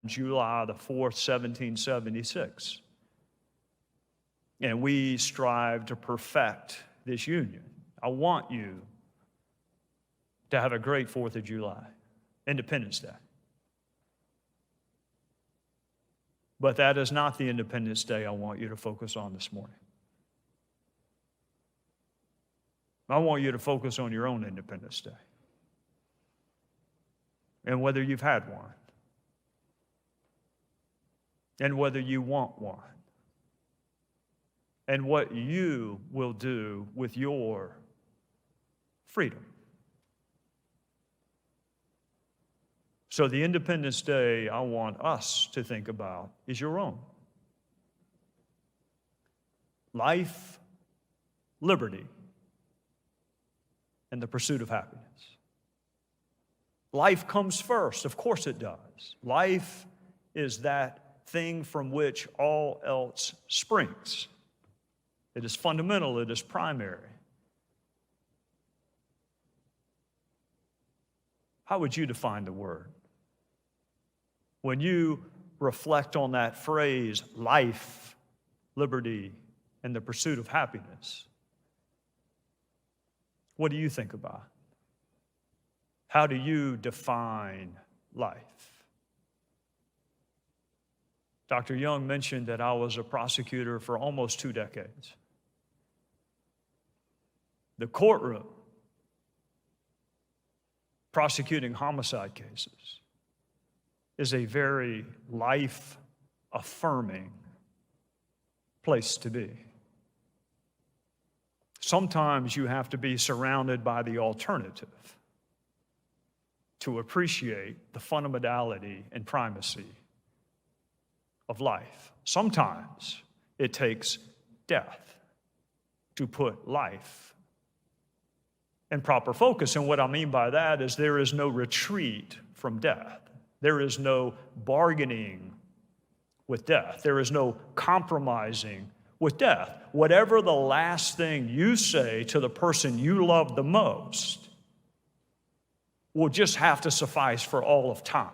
July the 4th, 1776. And we strive to perfect this union. I want you to have a great 4th of July, Independence Day. But that is not the Independence Day I want you to focus on this morning. I want you to focus on your own Independence Day and whether you've had one and whether you want one and what you will do with your freedom. So the Independence Day I want us to think about is your own. Life, liberty, and the pursuit of happiness. Life comes first. Of course it does. Life is that thing from which all else springs. It is fundamental. It is primary. How would you define the word? When you reflect on that phrase, life, liberty, and the pursuit of happiness, what do you think about? How do you define life? Dr. Young mentioned that I was a prosecutor for almost 2 decades. The courtroom, prosecuting homicide cases, is a very life-affirming place to be. Sometimes you have to be surrounded by the alternative to appreciate the fundamentality and primacy of life. Sometimes it takes death to put life in proper focus. And what I mean by that is there is no retreat from death. There is no bargaining with death. There is no compromising with death. Whatever the last thing you say to the person you love the most will just have to suffice for all of time.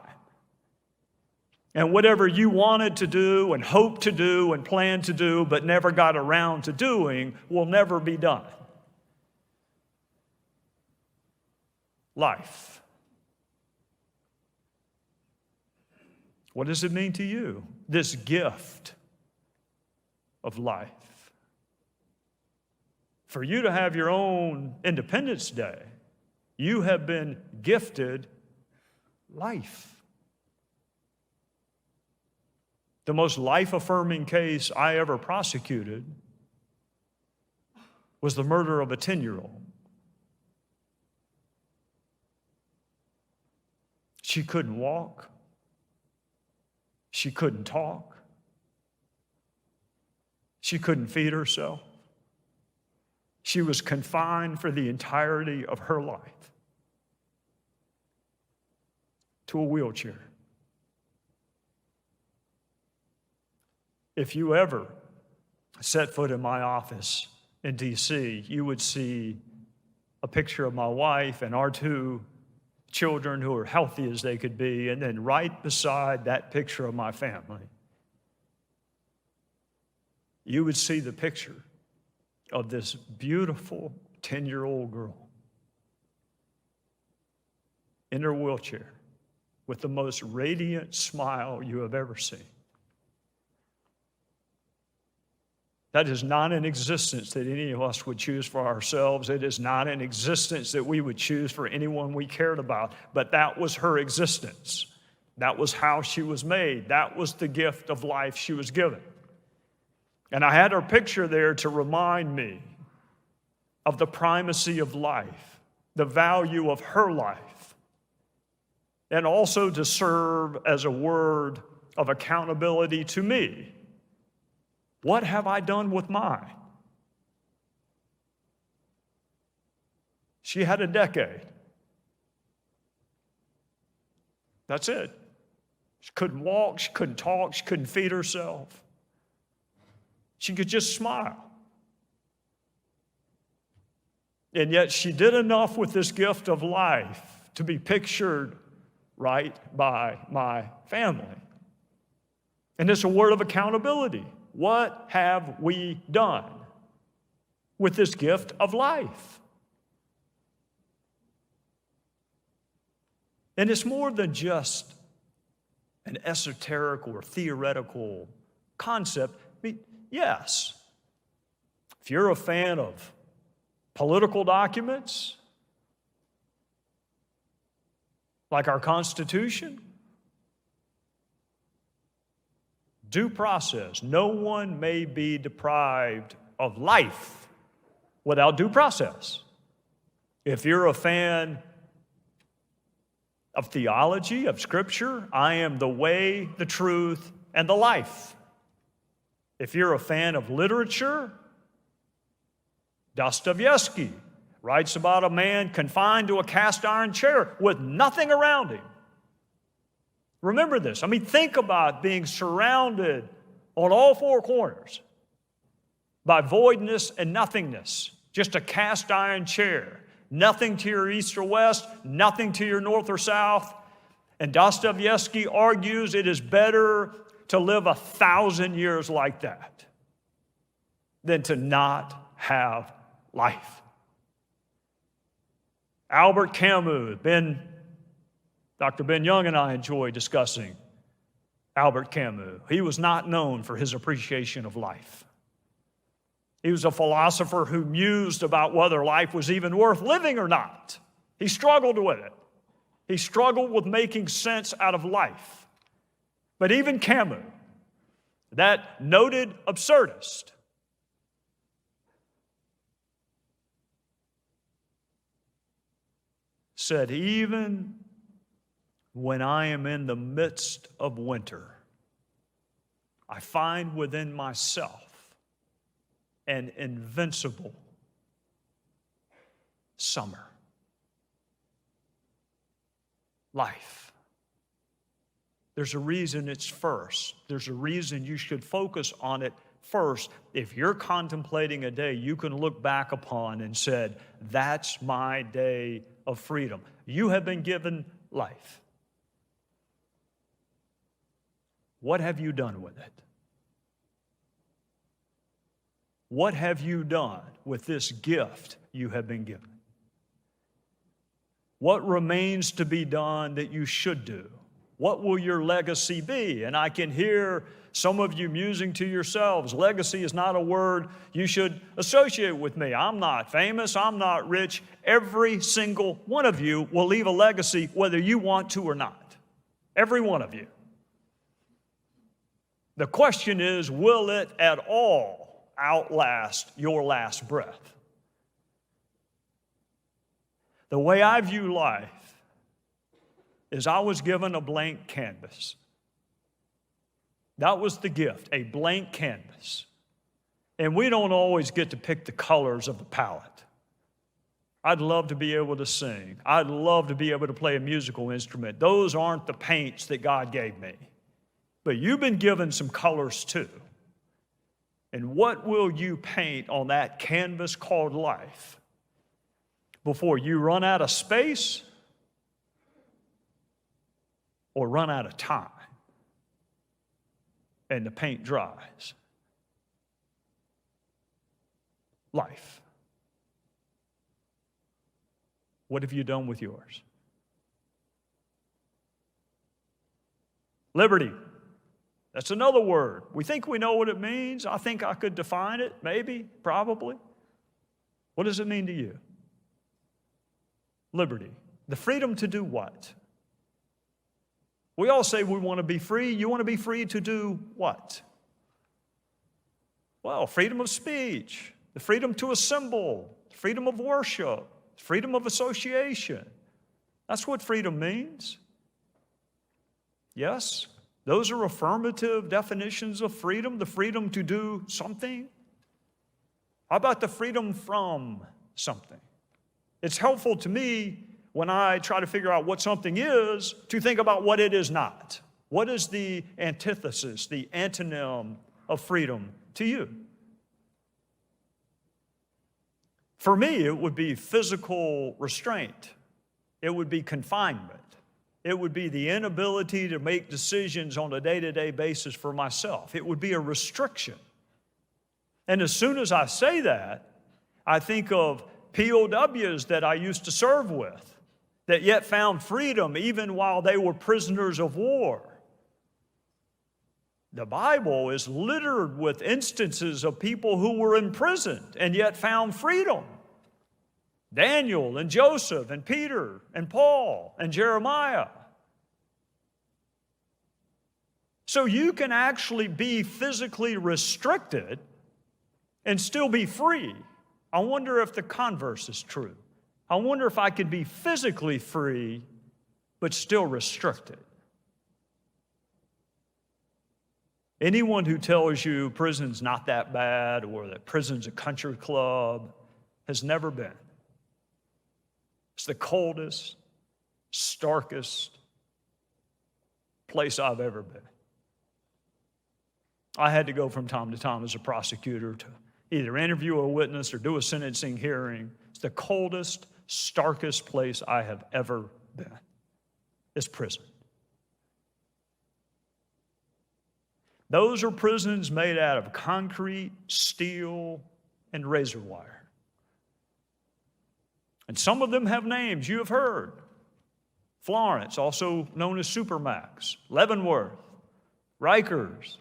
And whatever you wanted to do and hoped to do and planned to do but never got around to doing will never be done. Life. What does it mean to you, this gift of life? For you to have your own Independence Day, you have been gifted life. The most life-affirming case I ever prosecuted was the murder of a 10-year-old. She couldn't walk. She couldn't talk. She couldn't feed herself. She was confined for the entirety of her life to a wheelchair. If you ever set foot in my office in D.C., you would see a picture of my wife and our 2 children who are healthy as they could be, and then right beside that picture of my family, you would see the picture of this beautiful 10-year-old girl in her wheelchair with the most radiant smile you have ever seen. That is not an existence that any of us would choose for ourselves. It is not an existence that we would choose for anyone we cared about. But that was her existence. That was how she was made. That was the gift of life she was given. And I had her picture there to remind me of the primacy of life, the value of her life, and also to serve as a word of accountability to me. What have I done with mine? She had a decade. That's it. She couldn't walk, she couldn't talk, she couldn't feed herself. She could just smile. And yet she did enough with this gift of life to be pictured right by my family. And it's a word of accountability. What have we done with this gift of life? And it's more than just an esoteric or theoretical concept. I mean, yes, if you're a fan of political documents, like our Constitution, due process. No one may be deprived of life without due process. If you're a fan of theology, of Scripture, I am the way, the truth, and the life. If you're a fan of literature, Dostoevsky writes about a man confined to a cast iron chair with nothing around him. Remember this. I mean, think about being surrounded on all four corners by voidness and nothingness. Just a cast iron chair. Nothing to your east or west, nothing to your north or south. And Dostoevsky argues it is better to live 1,000 years like that than to not have life. Albert Camus, Dr. Ben Young and I enjoy discussing Albert Camus. He was not known for his appreciation of life. He was a philosopher who mused about whether life was even worth living or not. He struggled with it. He struggled with making sense out of life. But even Camus, that noted absurdist, said, even when I am in the midst of winter, I find within myself an invincible summer. Life. There's a reason it's first. There's a reason you should focus on it first. If you're contemplating a day you can look back upon and said, that's my day of freedom. You have been given life. What have you done with it? What have you done with this gift you have been given? What remains to be done that you should do? What will your legacy be? And I can hear some of you musing to yourselves, legacy is not a word you should associate with me. I'm not famous, I'm not rich. Every single one of you will leave a legacy whether you want to or not. Every one of you. The question is, will it at all outlast your last breath? The way I view life is I was given a blank canvas. That was the gift, a blank canvas. And we don't always get to pick the colors of the palette. I'd love to be able to sing. I'd love to be able to play a musical instrument. Those aren't the paints that God gave me. But you've been given some colors too. And what will you paint on that canvas called life before you run out of space or run out of time and the paint dries? Life. What have you done with yours? Liberty. That's another word. We think we know what it means. I think I could define it, maybe, probably. What does it mean to you? Liberty. The freedom to do what? We all say we want to be free. You want to be free to do what? Well, freedom of speech, the freedom to assemble, freedom of worship, freedom of association. That's what freedom means. Yes? Those are affirmative definitions of freedom, the freedom to do something. How about the freedom from something? It's helpful to me when I try to figure out what something is to think about what it is not. What is the antithesis, the antonym of freedom to you? For me, it would be physical restraint. It would be confinement. It would be the inability to make decisions on a day-to-day basis for myself. It would be a restriction. And as soon as I say that, I think of POWs that I used to serve with that yet found freedom even while they were prisoners of war. The Bible is littered with instances of people who were imprisoned and yet found freedom. Daniel and Joseph and Peter and Paul and Jeremiah. So you can actually be physically restricted and still be free. I wonder if the converse is true. I wonder if I could be physically free but still restricted. Anyone who tells you prison's not that bad or that prison's a country club has never been. It's the coldest, starkest place I've ever been. I had to go from time to time as a prosecutor to either interview a witness or do a sentencing hearing. It's the coldest, starkest place I have ever been. It's prison. Those are prisons made out of concrete, steel, and razor wire. And some of them have names you have heard. Florence, also known as Supermax, Leavenworth, Rikers.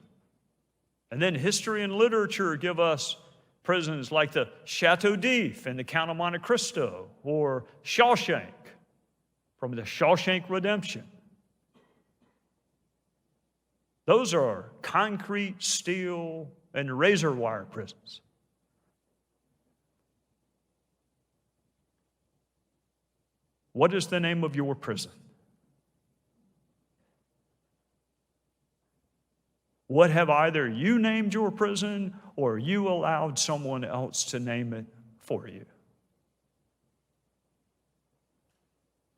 And then history and literature give us prisons like the Chateau d'If and the Count of Monte Cristo, or Shawshank from the Shawshank Redemption. Those are concrete, steel, and razor wire prisons. What is the name of your prison? What have either you named your prison or you allowed someone else to name it for you?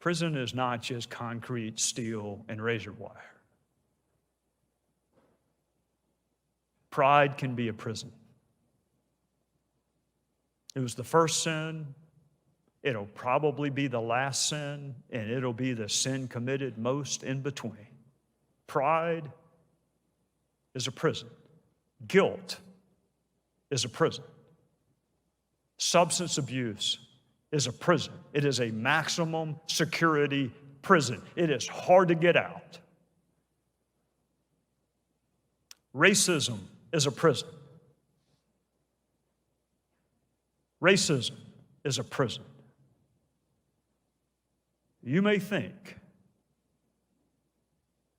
Prison is not just concrete, steel, and razor wire. Pride can be a prison. It was the first sin. It'll probably be the last sin, and it'll be the sin committed most in between. Pride is a prison. Guilt is a prison. Substance abuse is a prison. It is a maximum security prison. It is hard to get out. Racism is a prison. Racism is a prison. You may think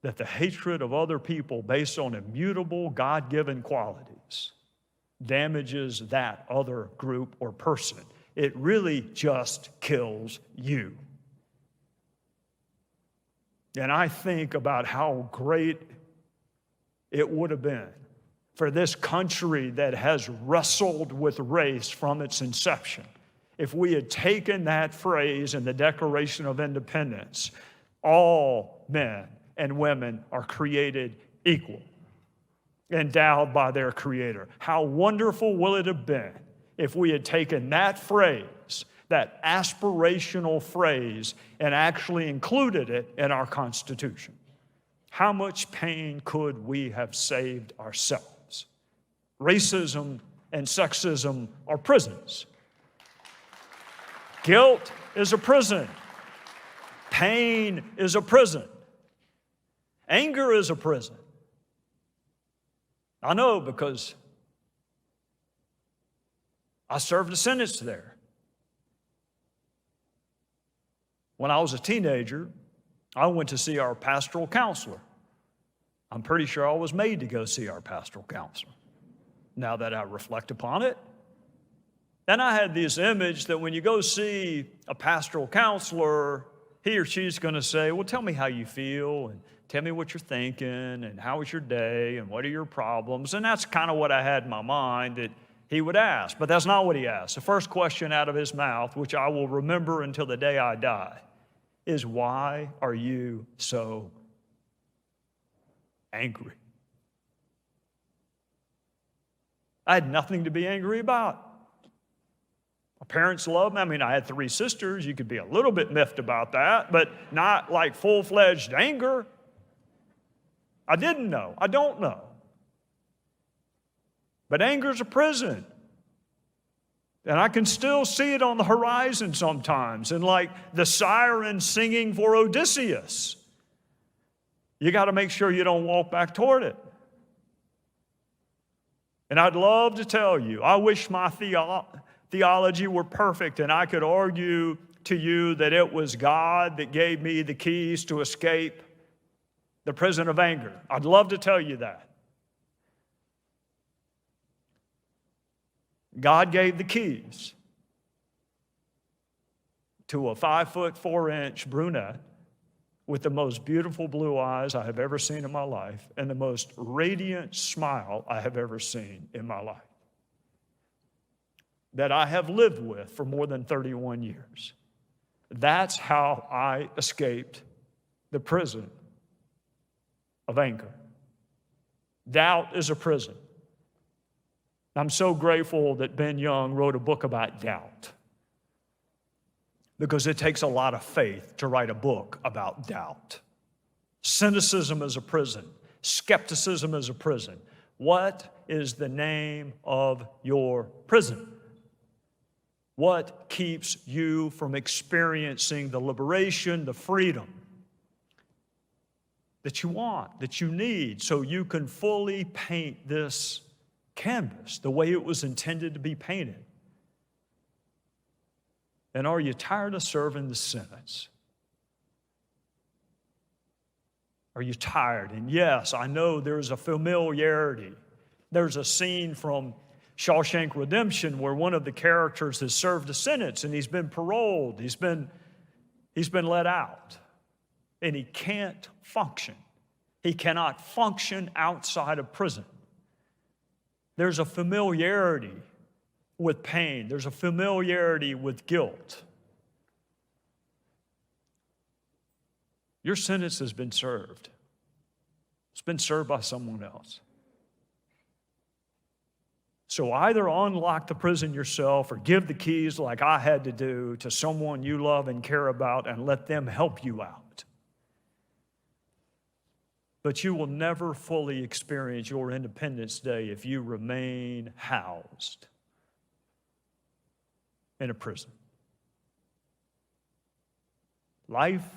that the hatred of other people based on immutable God-given qualities damages that other group or person. It really just kills you. And I think about how great it would have been for this country that has wrestled with race from its inception if we had taken that phrase in the Declaration of Independence, all men and women are created equal, endowed by their Creator. How wonderful will it have been if we had taken that phrase, that aspirational phrase, and actually included it in our Constitution? How much pain could we have saved ourselves? Racism and sexism are prisons. Guilt is a prison. Pain is a prison. Anger is a prison. I know because I served a sentence there. When I was a teenager, I went to see our pastoral counselor. I'm pretty sure I was made to go see our pastoral counselor, now that I reflect upon it. Then I had this image that when you go see a pastoral counselor, he or she's going to say, well, tell me how you feel, and tell me what you're thinking, and how was your day, and what are your problems? And that's kind of what I had in my mind that he would ask. But that's not what he asked. The first question out of his mouth, which I will remember until the day I die, is, why are you so angry? I had nothing to be angry about. I Parents love me. I mean, I had 3 sisters. You could be a little bit miffed about that, but not like full-fledged anger. I didn't know. I don't know. But anger's a prison. And I can still see it on the horizon sometimes, and like the siren singing for Odysseus. You got to make sure you don't walk back toward it. And I'd love to tell you, I wish my theology were perfect and I could argue to you that it was God that gave me the keys to escape the prison of anger. I'd love to tell you that. God gave the keys to a 5'4" brunette with the most beautiful blue eyes I have ever seen in my life and the most radiant smile I have ever seen in my life, that I have lived with for more than 31 years. That's how I escaped the prison of anger. Doubt is a prison. I'm so grateful that Ben Young wrote a book about doubt, because it takes a lot of faith to write a book about doubt. Cynicism is a prison. Skepticism is a prison. What is the name of your prison? What keeps you from experiencing the liberation, the freedom that you want, that you need, so you can fully paint this canvas the way it was intended to be painted? And are you tired of serving the sentence? Are you tired? And yes, I know there's a familiarity. There's a scene from Shawshank Redemption where one of the characters has served a sentence and he's been paroled. He's been let out. And he can't function. He cannot function outside of prison. There's a familiarity with pain. There's a familiarity with guilt. Your sentence has been served. It's been served by someone else. So either unlock the prison yourself or give the keys like I had to do to someone you love and care about and let them help you out. But you will never fully experience your Independence Day if you remain housed in a prison. Life,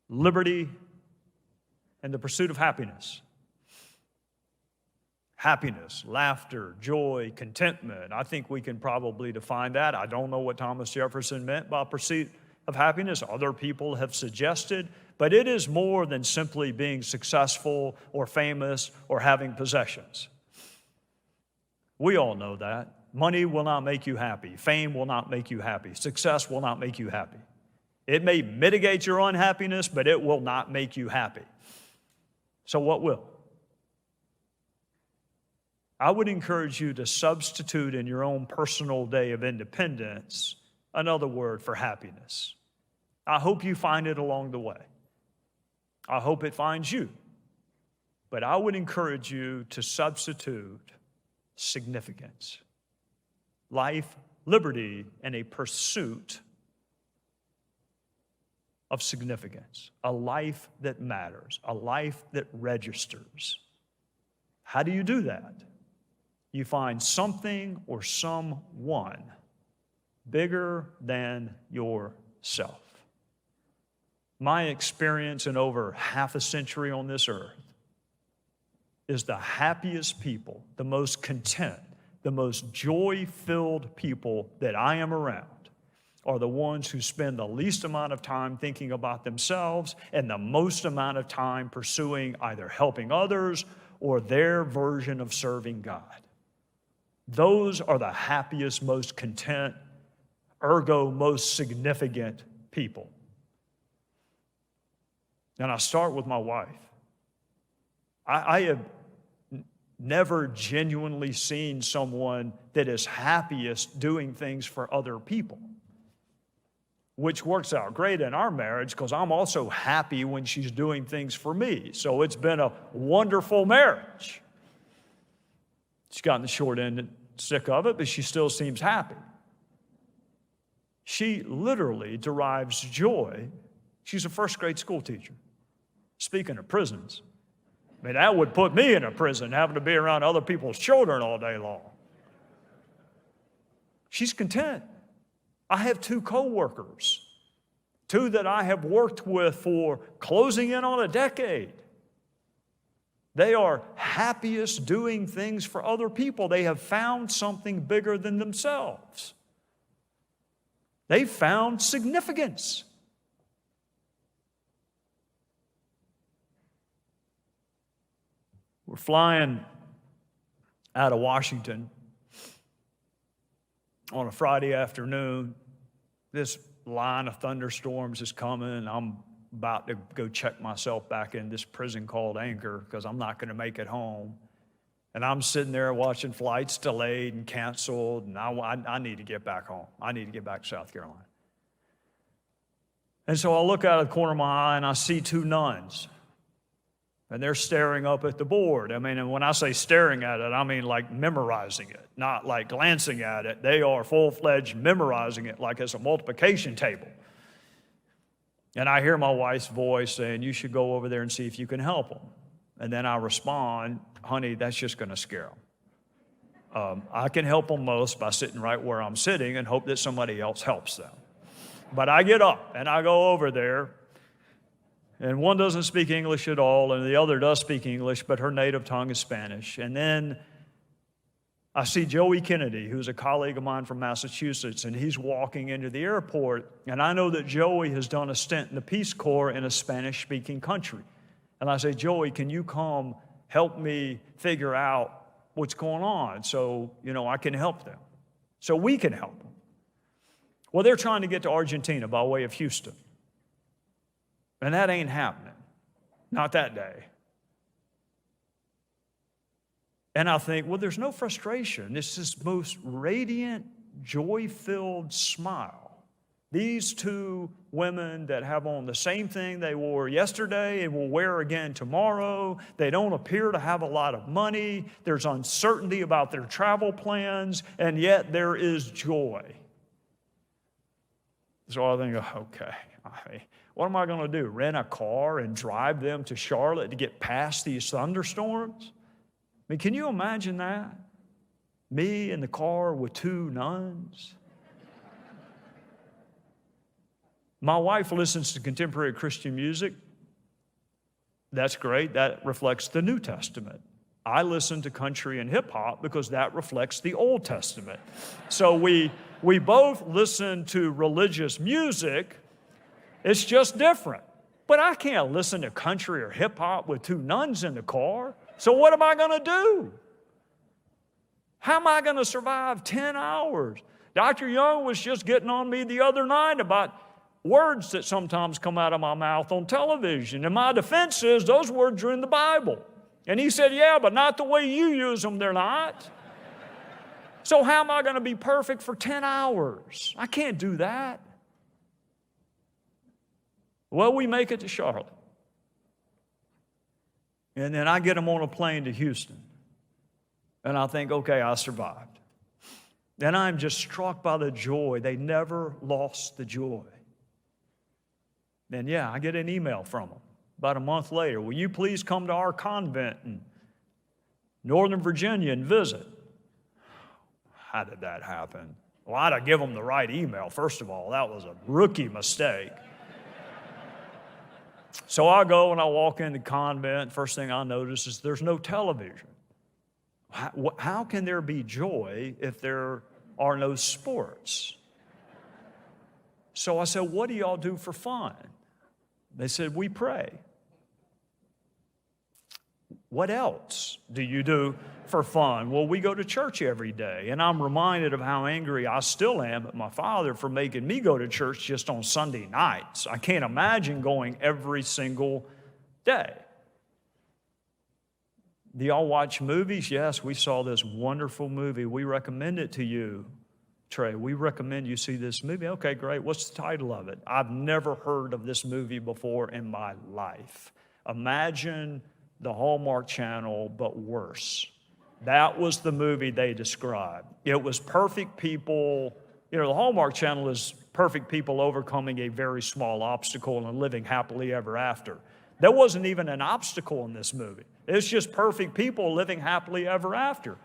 liberty, and the pursuit of happiness. Happiness, laughter, joy, contentment. I think we can probably define that. I don't know what Thomas Jefferson meant by pursuit of happiness. Other people have suggested, but it is more than simply being successful or famous or having possessions. We all know that. Money will not make you happy. Fame will not make you happy. Success will not make you happy. It may mitigate your unhappiness, but it will not make you happy. So what will? I would encourage you to substitute in your own personal day of independence another word for happiness. I hope you find it along the way. I hope it finds you. But I would encourage you to substitute significance. Life, liberty, and a pursuit of significance. A life that matters. A life that registers. How do you do that? You find something or someone bigger than yourself. My experience in over half a century on this earth is the happiest people, the most content, the most joy-filled people that I am around are the ones who spend the least amount of time thinking about themselves and the most amount of time pursuing either helping others or their version of serving God. Those are the happiest, most content, ergo most significant people. And I start with my wife. I have never genuinely seen someone that is happiest doing things for other people, which works out great in our marriage because I'm also happy when she's doing things for me. So it's been a wonderful marriage. She's gotten the short end sick of it, but she still seems happy. She literally derives joy. She's a first grade school teacher. Speaking of prisons, I mean, that would put me in a prison, having to be around other people's children all day long. She's content. I have 2 coworkers, 2 that I have worked with for closing in on a decade. They are happiest doing things for other people. They have found something bigger than themselves. They found significance. We're flying out of Washington on a Friday afternoon. This line of thunderstorms is coming. I'm about to go check myself back in this prison called Anchor because I'm not going to make it home. And I'm sitting there watching flights delayed and canceled, and I need to get back home. I need to get back to South Carolina. And so I look out of the corner of my eye and I see 2 nuns. And they're staring up at the board. I mean, and when I say staring at it, I mean like memorizing it, not like glancing at it. They are full-fledged memorizing it like it's a multiplication table. And I hear my wife's voice saying, you should go over there and see if you can help them. And then I respond, honey, that's just going to scare them. I can help them most by sitting right where I'm sitting and hope that somebody else helps them. But I get up and I go over there. And one doesn't speak English at all, and the other does speak English, but her native tongue is Spanish. And then I see Joey Kennedy, who's a colleague of mine from Massachusetts, and he's walking into the airport. And I know that Joey has done a stint in the Peace Corps in a Spanish-speaking country. And I say, Joey, can you come help me figure out what's going on so, I can help them, so we can help them? Well, they're trying to get to Argentina by way of Houston. And that ain't happening. Not that day. And I think, well, there's no frustration. It's this most radiant, joy-filled smile. These 2 women that have on the same thing they wore yesterday and will wear again tomorrow. They don't appear to have a lot of money. There's uncertainty about their travel plans, and yet there is joy. So I think, okay, what am I going to do? Rent a car and drive them to Charlotte to get past these thunderstorms? I mean, can you imagine that? Me in the car with 2 nuns? My wife listens to contemporary Christian music. That's great. That reflects the New Testament. I listen to country and hip hop because that reflects the Old Testament. So we both listen to religious music. It's just different. But I can't listen to country or hip hop with 2 nuns in the car. So what am I going to do? How am I going to survive 10 hours? Dr. Young was just getting on me the other night about words that sometimes come out of my mouth on television. And my defense is those words are in the Bible. And he said, yeah, but not the way you use them, they're not. So how am I going to be perfect for 10 hours? I can't do that. Well, we make it to Charlotte. And then I get them on a plane to Houston. And I think, okay, I survived. And I'm just struck by the joy. They never lost the joy. Then, I get an email from them about a month later. Will you please come to our convent in Northern Virginia and visit? How did that happen? Well, I'd have given them the right email, first of all. That was a rookie mistake. So I go and I walk in the convent. First thing I notice is there's no television. How can there be joy if there are no sports? So I said, what do y'all do for fun? They said, we pray. What else do you do for fun? Well, we go to church every day. And I'm reminded of how angry I still am at my father for making me go to church just on Sunday nights. I can't imagine going every single day. Do y'all watch movies? Yes, we saw this wonderful movie. We recommend it to you, Trey. We recommend you see this movie. Okay, great. What's the title of it? I've never heard of this movie before in my life. Imagine the Hallmark Channel, but worse. That was the movie they described. It was perfect people. The Hallmark Channel is perfect people overcoming a very small obstacle and living happily ever after. There wasn't even an obstacle in this movie. It's just perfect people living happily ever after.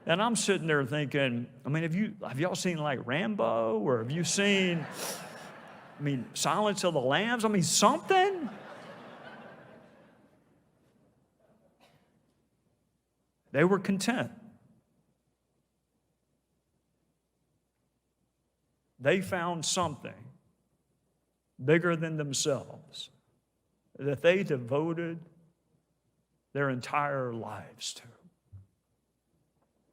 And I'm sitting there thinking, I mean, have y'all seen like Rambo, or have you seen, Silence of the Lambs? Something. They were content. They found something bigger than themselves that they devoted their entire lives to.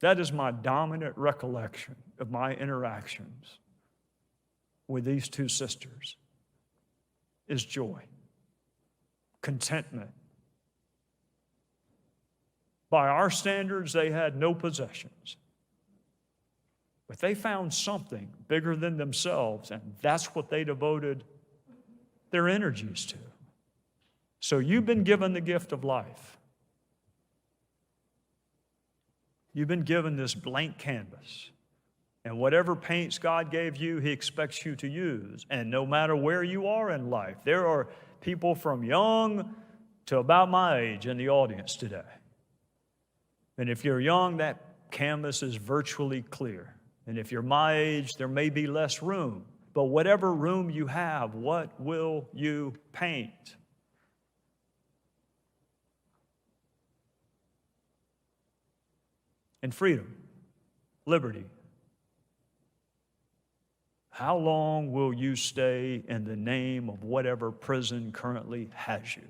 That is my dominant recollection of my interactions with these two sisters, is joy, contentment. By our standards, they had no possessions. But they found something bigger than themselves, and that's what they devoted their energies to. So you've been given the gift of life. You've been given this blank canvas. And whatever paints God gave you, He expects you to use. And no matter where you are in life, there are people from young to about my age in the audience today. And if you're young, that canvas is virtually clear. And if you're my age, there may be less room. But whatever room you have, what will you paint? And freedom, liberty. How long will you stay in the name of whatever prison currently has you?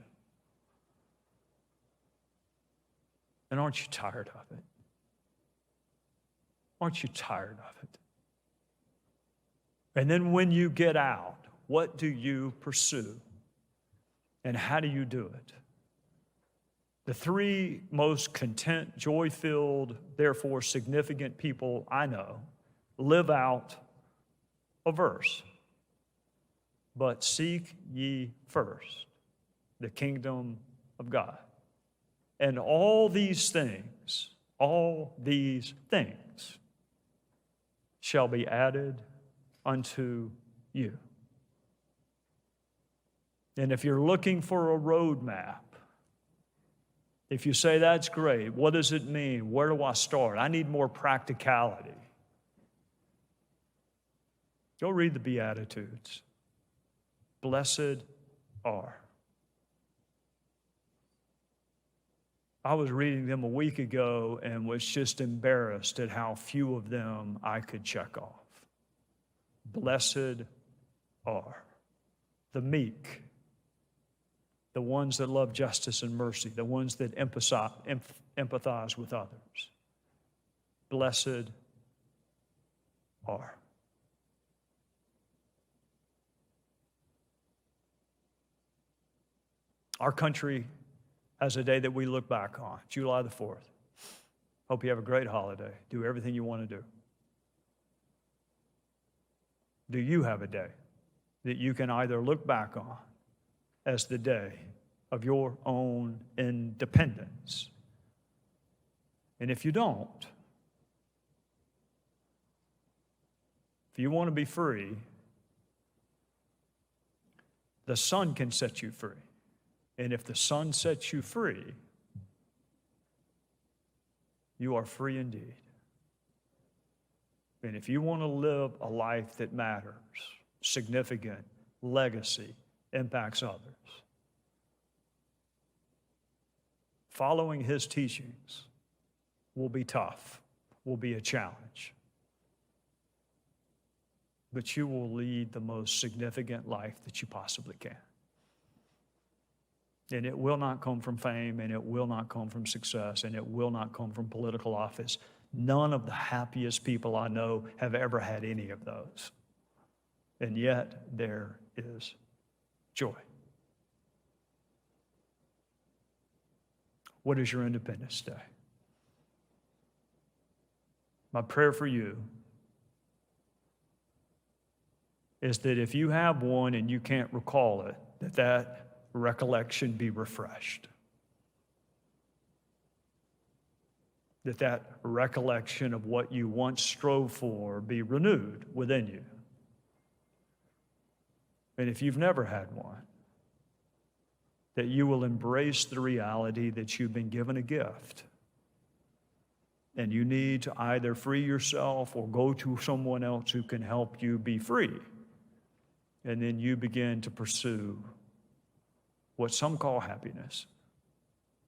And aren't you tired of it? Aren't you tired of it? And then when you get out, what do you pursue? And how do you do it? The three most content, joy-filled, therefore significant people I know live out a verse. But seek ye first the kingdom of God. And all these things shall be added unto you. And if you're looking for a roadmap, if you say, that's great, what does it mean? Where do I start? I need more practicality. Go read the Beatitudes. Blessed are. I was reading them a week ago and was just embarrassed at how few of them I could check off. Blessed are the meek, the ones that love justice and mercy, the ones that empathize with others. Blessed are. Our country has a day that we look back on, July the 4th. Hope you have a great holiday. Do everything you want to do. Do you have a day that you can either look back on as the day of your own independence? And if you don't, if you want to be free, the Son can set you free. And if the Son sets you free, you are free indeed. And if you want to live a life that matters, significant, legacy, impacts others, following His teachings will be tough, will be a challenge. But you will lead the most significant life that you possibly can. And it will not come from fame, and it will not come from success, and it will not come from political office. None of the happiest people I know have ever had any of those. And yet there is joy. What is your Independence Day? My prayer for you is that if you have one and you can't recall it, that recollection be refreshed. That recollection of what you once strove for be renewed within you. And if you've never had one, that you will embrace the reality that you've been given a gift. And you need to either free yourself or go to someone else who can help you be free. And then you begin to pursue what some call happiness,